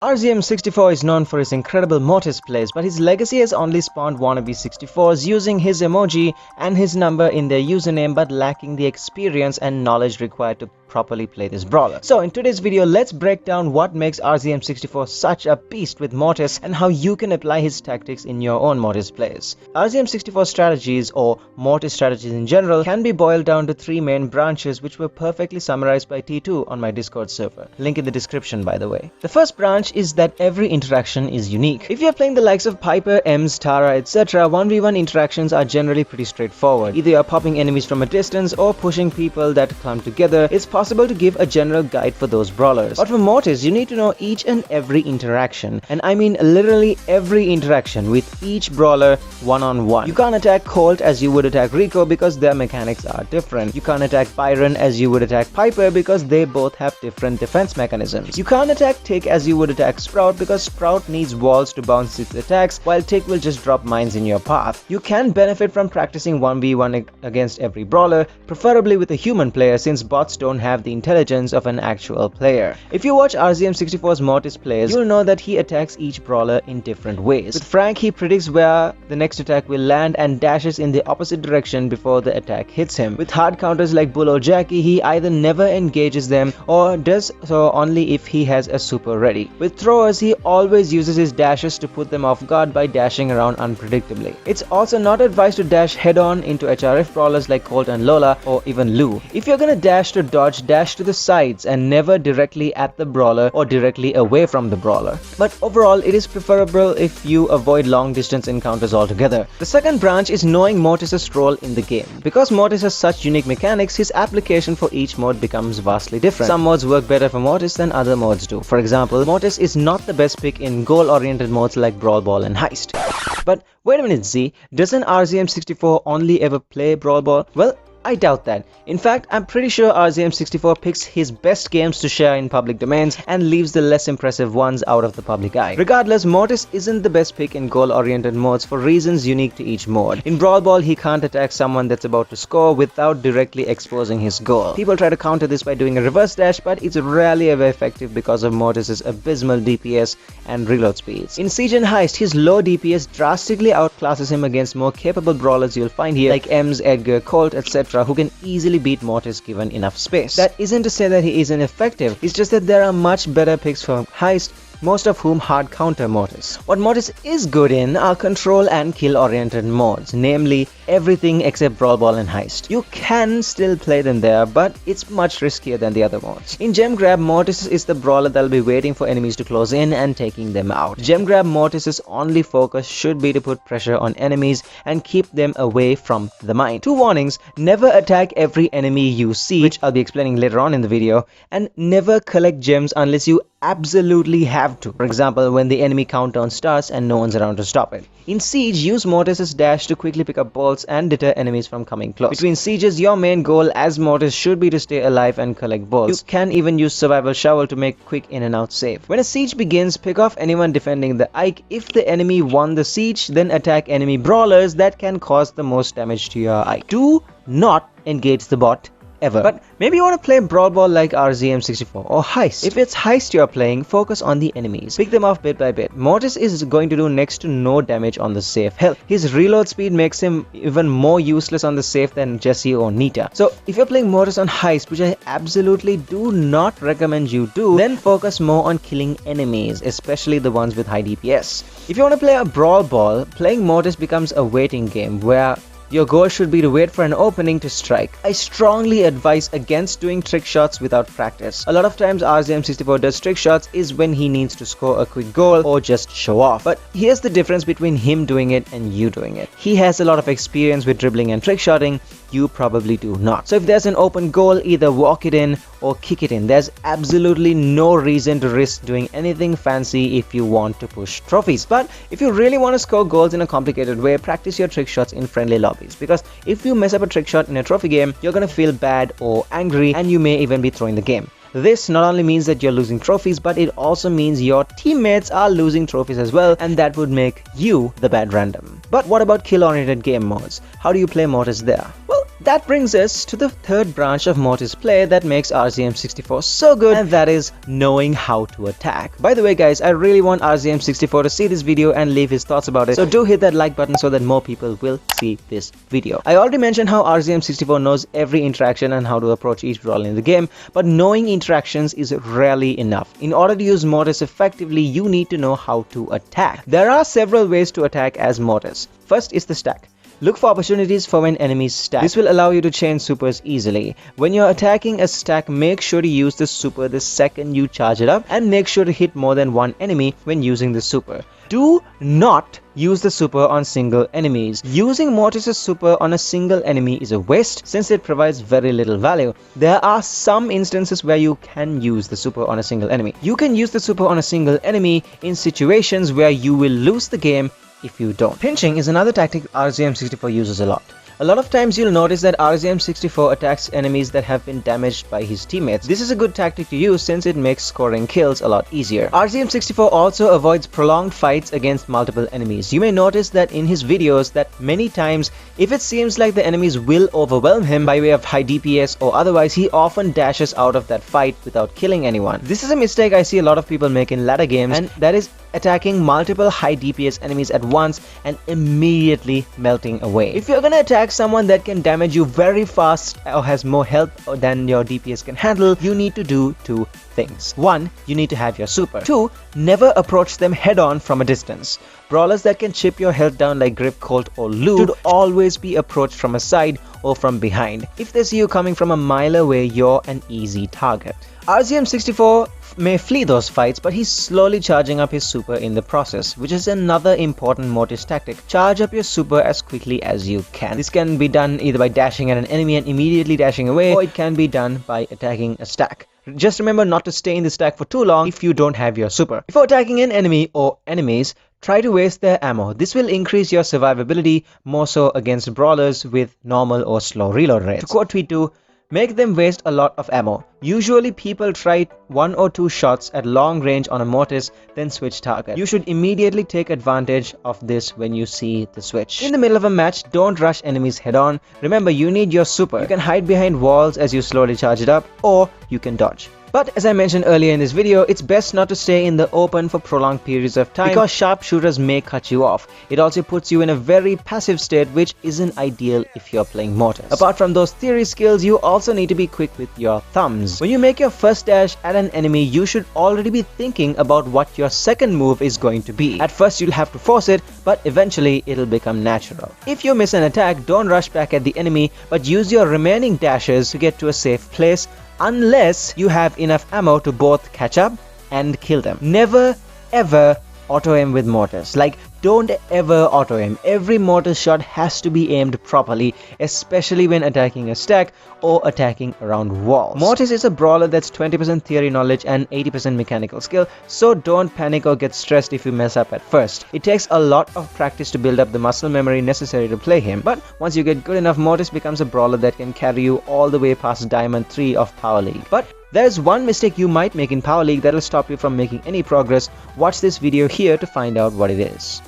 RZM64 is known for his incredible Mortis plays, but his legacy has only spawned wannabe 64s using his emoji and his number in their username but lacking the experience and knowledge required to properly play this brawler. So in today's video, let's break down what makes RZM64 such a beast with Mortis and how you can apply his tactics in your own Mortis plays. RZM64 strategies, or Mortis strategies in general, can be boiled down to three main branches which were perfectly summarized by T2 on my Discord server. Link in the description, by the way. The first branch is that every interaction is unique. If you're playing the likes of Piper, Ems, Tara, etc., 1v1 interactions are generally pretty straightforward. Either you're popping enemies from a distance or pushing people that clump together. It's possible to give a general guide for those brawlers. But for Mortis, you need to know each and every interaction, and I mean literally every interaction with each brawler one-on-one. You can't attack Colt as you would attack Rico because their mechanics are different. You can't attack Byron as you would attack Piper because they both have different defense mechanisms. You can't attack Tick as you would attack Sprout because Sprout needs walls to bounce its attacks, while Tick will just drop mines in your path. You can benefit from practicing 1v1 against every brawler, preferably with a human player since bots don't have the intelligence of an actual player. If you watch RZM64's Mortis plays, you'll know that he attacks each brawler in different ways. With Frank, he predicts where the next attack will land and dashes in the opposite direction before the attack hits him. With hard counters like Bull or Jackie, he either never engages them or does so only if he has a super ready. With throwers, he always uses his dashes to put them off guard by dashing around unpredictably. It's also not advised to dash head-on into HRF brawlers like Colt and Lola or even Lou. If you're gonna dash to dodge, dash to the sides and never directly at the brawler or directly away from the brawler. But overall, it is preferable if you avoid long distance encounters altogether. The second branch is knowing Mortis' role in the game. Because Mortis has such unique mechanics, his application for each mode becomes vastly different. Some modes work better for Mortis than other modes do. For example, Mortis is not the best pick in goal-oriented modes like Brawl Ball and Heist. But wait a minute, Z, doesn't RZM64 only ever play Brawl Ball? Well, I doubt that. In fact, I'm pretty sure RZM64 picks his best games to share in public domains and leaves the less impressive ones out of the public eye. Regardless, Mortis isn't the best pick in goal-oriented modes for reasons unique to each mode. In Brawl Ball, he can't attack someone that's about to score without directly exposing his goal. People try to counter this by doing a reverse dash, but it's rarely ever effective because of Mortis' abysmal DPS and reload speeds. In Siege and Heist, his low DPS drastically outclasses him against more capable brawlers you'll find here like Ems, Edgar, Colt, etc., who can easily beat Mortis given enough space. That isn't to say that he isn't effective, it's just that there are much better picks for Heist, most of whom hard counter Mortis. What Mortis is good in are control and kill oriented modes, namely everything except Brawl Ball and Heist. You can still play them there, but it's much riskier than the other modes. In Gem Grab, Mortis is the brawler that'll be waiting for enemies to close in and taking them out. Gem Grab Mortis' only focus should be to put pressure on enemies and keep them away from the mine. Two warnings: never attack every enemy you see, which I'll be explaining later on in the video, and never collect gems unless you absolutely have to. For example, when the enemy countdown starts and no one's around to stop it. In Siege, use Mortis' dash to quickly pick up bolts and deter enemies from coming close. Between sieges, your main goal as Mortis should be to stay alive and collect bolts. You can even use Survival Shovel to make quick in and out save. When a siege begins, pick off anyone defending the Ike. If the enemy won the siege, then attack enemy brawlers that can cause the most damage to your Ike. Do not engage the bot ever. But maybe you want to play Brawl Ball like RZM64 or Heist. If it's Heist you're playing, focus on the enemies. Pick them off bit by bit. Mortis is going to do next to no damage on the safe health. His reload speed makes him even more useless on the safe than Jesse or Nita. So if you're playing Mortis on Heist, which I absolutely do not recommend you do, then focus more on killing enemies, especially the ones with high DPS. If you want to play a Brawl Ball, playing Mortis becomes a waiting game where your goal should be to wait for an opening to strike. I strongly advise against doing trick shots without practice. A lot of times RZM64 does trick shots is when he needs to score a quick goal or just show off. But here's the difference between him doing it and you doing it. He has a lot of experience with dribbling and trick shotting. You probably do not. So if there's an open goal, either walk it in or kick it in. There's absolutely no reason to risk doing anything fancy if you want to push trophies. But if you really want to score goals in a complicated way, practice your trick shots in friendly lobbies. Because if you mess up a trick shot in a trophy game, you're gonna feel bad or angry and you may even be throwing the game. This not only means that you're losing trophies, but it also means your teammates are losing trophies as well, and that would make you the bad random. But what about kill-oriented game modes? How do you play Mortis there? Well, That brings us to the third branch of Mortis play that makes RZM64 so good, and that is knowing how to attack. By the way guys, I really want RZM64 to see this video and leave his thoughts about it, so do hit that like button so that more people will see this video. I already mentioned how RZM64 knows every interaction and how to approach each brawler in the game, but knowing interactions is rarely enough. In order to use Mortis effectively, you need to know how to attack. There are several ways to attack as Mortis. First is the stack. Look for opportunities for when enemies stack. This will allow you to chain supers easily. When you're attacking a stack, make sure to use the super the second you charge it up, and make sure to hit more than one enemy when using the super. Do not use the super on single enemies. Using Mortis' super on a single enemy is a waste since it provides very little value. There are some instances where you can use the super on a single enemy. You can use the super on a single enemy in situations where you will lose the game if you don't. Pinching is another tactic RZM64 uses a lot. A lot of times you'll notice that RZM64 attacks enemies that have been damaged by his teammates. This is a good tactic to use since it makes scoring kills a lot easier. RZM64 also avoids prolonged fights against multiple enemies. You may notice that in his videos that many times, if it seems like the enemies will overwhelm him by way of high DPS or otherwise, he often dashes out of that fight without killing anyone. This is a mistake I see a lot of people make in ladder games, and that is attacking multiple high DPS enemies at once and immediately melting away. If you're gonna attack someone that can damage you very fast or has more health than your DPS can handle, you need to do two things. 1. You need to have your super. 2. Never approach them head-on from a distance. Brawlers that can chip your health down like Grip, Colt or Lou should always be approached from a side or from behind. If they see you coming from a mile away, you're an easy target. RZM64 may flee those fights, but he's slowly charging up his super in the process, which is another important Mortis tactic. Charge up your super as quickly as you can. This can be done either by dashing at an enemy and immediately dashing away, or it can be done by attacking a stack. Just remember not to stay in the stack for too long if you don't have your super. Before attacking an enemy or enemies, try to waste their ammo. This will increase your survivability more so against brawlers with normal or slow reload rates. To quote Tweet2, make them waste a lot of ammo. Usually people try 1 or 2 shots at long range on a Mortis, then switch target. You should immediately take advantage of this when you see the switch. In the middle of a match, don't rush enemies head on. Remember, you need your super. You can hide behind walls as you slowly charge it up, or you can dodge. But as I mentioned earlier in this video, it's best not to stay in the open for prolonged periods of time because sharpshooters may cut you off. It also puts you in a very passive state, which isn't ideal if you're playing Mortis. Apart from those theory skills, you also need to be quick with your thumbs. When you make your first dash at an enemy, you should already be thinking about what your second move is going to be. At first you'll have to force it, but eventually it'll become natural. If you miss an attack, don't rush back at the enemy, but use your remaining dashes to get to a safe place, unless you have enough ammo to both catch up and kill them. Never ever auto-aim with Mortis. Like, don't ever auto-aim. Every Mortis shot has to be aimed properly, especially when attacking a stack or attacking around walls. Mortis is a brawler that's 20% theory knowledge and 80% mechanical skill, so don't panic or get stressed if you mess up at first. It takes a lot of practice to build up the muscle memory necessary to play him, but once you get good enough, Mortis becomes a brawler that can carry you all the way past Diamond 3 of Power League. But there's one mistake you might make in Power League that'll stop you from making any progress. Watch this video here to find out what it is.